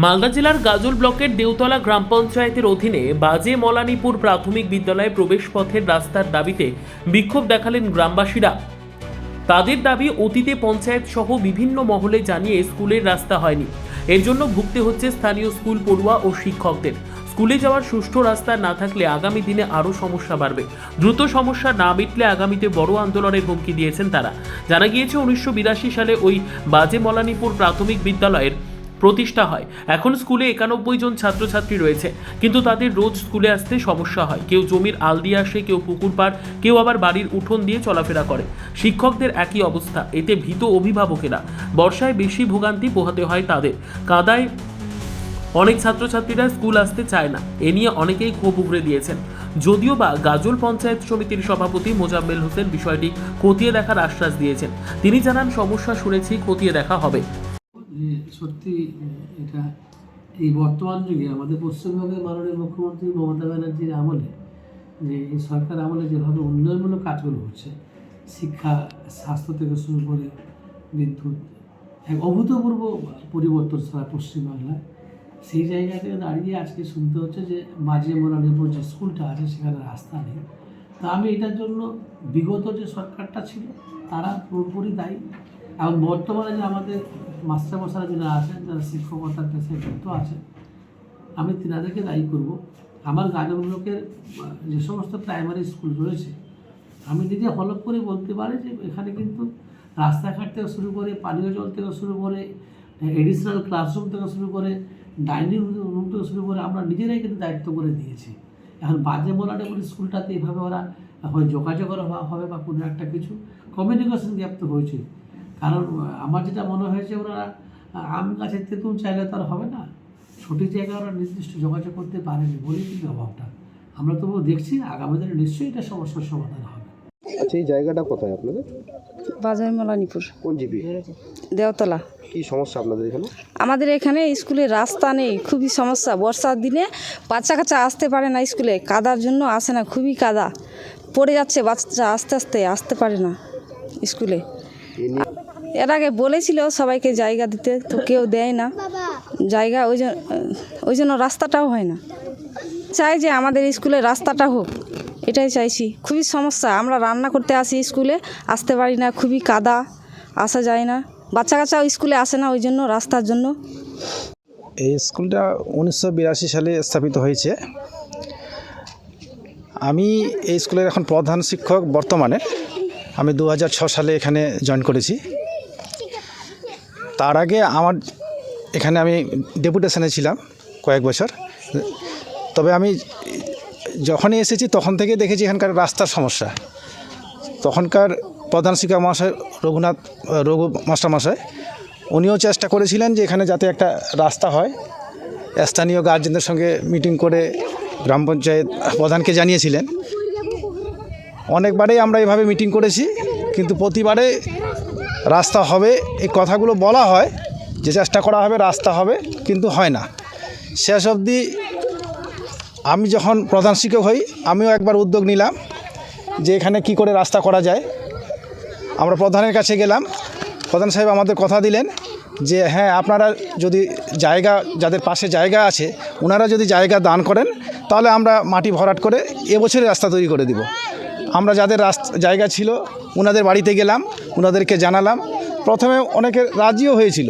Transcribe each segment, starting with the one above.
মালদা জেলার গাজল ব্লকের দেউতলা গ্রাম পঞ্চায়েতের অধীনে বাজে মলানীপুর প্রাথমিক বিদ্যালয়ে প্রবেশ পথের রাস্তার দাবিতে বিক্ষোভ দেখালেন গ্রামবাসীরা। তাদের দাবি, অতীতে পঞ্চায়েত সহ বিভিন্ন মহলে জানিয়ে স্কুলের রাস্তা হয়নি। এর জন্য ভুগতে হচ্ছে স্থানীয় স্কুল পড়ুয়া ও শিক্ষকদের। স্কুলে যাওয়ার সুষ্ঠু রাস্তা না থাকলে আগামী দিনে আরও সমস্যা বাড়বে। দ্রুত সমস্যা না মিটলে আগামীতে বড় আন্দোলনের হুমকি দিয়েছেন তারা। জানা গিয়েছে 1982 সালে ওই বাজে মলানীপুর প্রাথমিক বিদ্যালয়ের প্রতিষ্ঠা হয়। এখন স্কুলে 91 জন ছাত্রছাত্রী রয়েছে, কিন্তু তাদের রোজ স্কুলে আসতে সমস্যা হয়। কেউ জমির আল দিয়ে আসে, কেউ পুকুর পাড়, কেউ আবার বাড়ির উঠোন দিয়ে চলাফেরা করে। শিক্ষকদের একই অবস্থা, এতে ভীত অভিভাবকেরা। বর্ষায় বেশি ভোগান্তি পোহাতে হয় তাদের। কাদায় অনেক ছাত্রছাত্রীরা স্কুল আসতে চায় না। এ নিয়ে অনেকেই ক্ষোভ উগরে দিয়েছেন। যদিও বা গাজল পঞ্চায়েত সমিতির সভাপতি মোজাম্মেল হোসেন বিষয়টি খতিয়ে দেখার আশ্বাস দিয়েছেন। তিনি জানান, সমস্যা শুনেছি, খতিয়ে দেখা হবে। সত্যি এটা এই বর্তমান যুগে আমাদের পশ্চিমবঙ্গের মাননীয় মুখ্যমন্ত্রী মমতা ব্যানার্জির আমলে, যে এই সরকার আমলে যেভাবে উন্নয়নমূলক কাজগুলো হচ্ছে, শিক্ষা, স্বাস্থ্য থেকে শুরু করে বিদ্যুৎ, এক অভূতপূর্ব পরিবর্তন সারা পশ্চিমবাংলায়। সেই জায়গা থেকে দাঁড়িয়ে আজকে শুনতে হচ্ছে যে বাজে মলানীপুর যে স্কুলটা আছে সেখানে রাস্তা নেই। তা আমি এটার জন্য বিগত যে সরকারটা ছিল তারা পুরোপুরি দায়ী, এবং বর্তমানে যে আমাদের মাস্টারমশাইরা যারা আছেন, যারা শিক্ষকতার পেশায় যুক্ত আছেন, আমি তিনাদেরকে দায়ী করব। আমার গাজল ব্লকের যে সমস্ত প্রাইমারি স্কুল রয়েছে, আমি নিজে হলফ করে বলতে পারি যে এখানে কিন্তু রাস্তাঘাট থেকে শুরু করে, পানীয় জল থেকে শুরু করে, এডিশনাল ক্লাসরুম থেকে শুরু করে, ডাইনিং রুম থেকে শুরু করে আমরা নিজেরাই কিন্তু দায়িত্ব করে দিয়েছি। এখন বাজে মলানীপুর স্কুলটাতে এভাবে ওরা হয় যোগাযোগ হবে বা কোনো একটা কিছু কমিউনিকেশন গ্যাপ তো হয়েছে। কারণ আমার যেটা মনে হয়েছে, ওরা আম গাছের তেঁতুল চাইলে তো আর হবে না, সঠিক জায়গায় ওরা নির্দিষ্ট যোগাযোগ করতে পারেনি বলেই কিন্তু অভাবটা। আমরা তবুও দেখছি আগামী দিনে নিশ্চয়ই এটা সমস্যার সমাধান হবে। আচ্ছা, এই জায়গাটা কোথায় আপনাদের? বাজার মলানীপুর, কোন জিপি? দেওতলা। কি সমস্যা আপনাদের এখানে? আমাদের এখানে স্কুলে রাস্তা নেই, খুবই সমস্যা। বর্ষার দিনে বাচ্চা কাচ্চা আসতে পারে না স্কুলে, কাদার জন্য আসে না, খুবই কাদা পড়ে যাচ্ছে বাচ্চা, আসতে পারে না স্কুলে। এর আগে বলেছিল সবাইকে জায়গা দিতে, তো কেউ দেয় না জায়গা, ওই জন্য রাস্তাটাও হয় না। চাই যে আমাদের স্কুলে রাস্তাটা হোক, এটাই চাইছি। খুবই সমস্যা, আমরা রান্না করতে আসি, স্কুলে আসতে পারি না, খুবই কাদা, আসা যায় না, বাচ্চা কাচ্চাও স্কুলে আসে না ওই জন্য, রাস্তার জন্য। এই স্কুলটা 1982 সালে স্থাপিত হয়েছে। আমি এই স্কুলের এখন প্রধান শিক্ষক বর্তমানে। আমি 2006 সালে এখানে জয়েন করেছি। তার আগে আমার এখানে আমি ডেপুটেশনে ছিলাম কয়েক বছর। তবে আমি যখনই এসেছি তখন থেকে দেখেছি এখানকার রাস্তার সমস্যা। তখনকার প্রধান শিক্ষক মহাশয় রঘু মাস্টার মশাই, উনিও চেষ্টা করেছিলেন যে এখানে যাতে একটা রাস্তা হয়। স্থানীয় গার্জেনদের সঙ্গে মিটিং করে গ্রাম পঞ্চায়েত প্রধানকে জানিয়েছিলেন। অনেকবারেই আমরা এভাবে মিটিং করেছি, কিন্তু প্রতিবারে রাস্তা হবে এই কথাগুলো বলা হয়, যে চেষ্টা করা হবে রাস্তা হবে, কিন্তু হয় না। শেষ অবধি আমি যখন প্রধান শিক্ষক হই, আমিও একবার উদ্যোগ নিলাম যে এখানে কি করে রাস্তা করা যায়। আমরা প্রধানের কাছে গেলাম, প্রধান সাহেব আমাদের কথা দিলেন যে হ্যাঁ, আপনারা যদি জায়গা, যাদের পাশে জায়গা আছে, ওনারা যদি জায়গা দান করেন তাহলে আমরা মাটি ভরাট করে এবছরে রাস্তা তৈরি করে দিব। আমরা যাদের জায়গা ছিল ওনাদের বাড়িতে গেলাম, ওনাদেরকে জানালাম। প্রথমে অনেকে রাজিও হয়েছিল,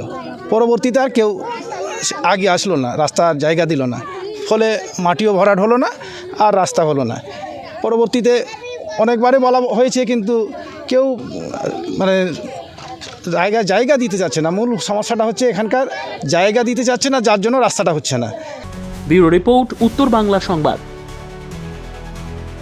পরবর্তীতে আর কেউ আগে আসলো না, রাস্তার জায়গা দিল না, ফলে মাটিও ভরাট হলো না আর রাস্তা হলো না। পরবর্তীতে অনেকবারই বলা হয়েছে, কিন্তু কেউ মানে জায়গা দিতে চাচ্ছে না। মূল সমস্যাটা হচ্ছে এখানকার জায়গা দিতে চাচ্ছে না, যার জন্য রাস্তাটা হচ্ছে না। ব্যুরো রিপোর্ট, উত্তর বাংলা সংবাদ।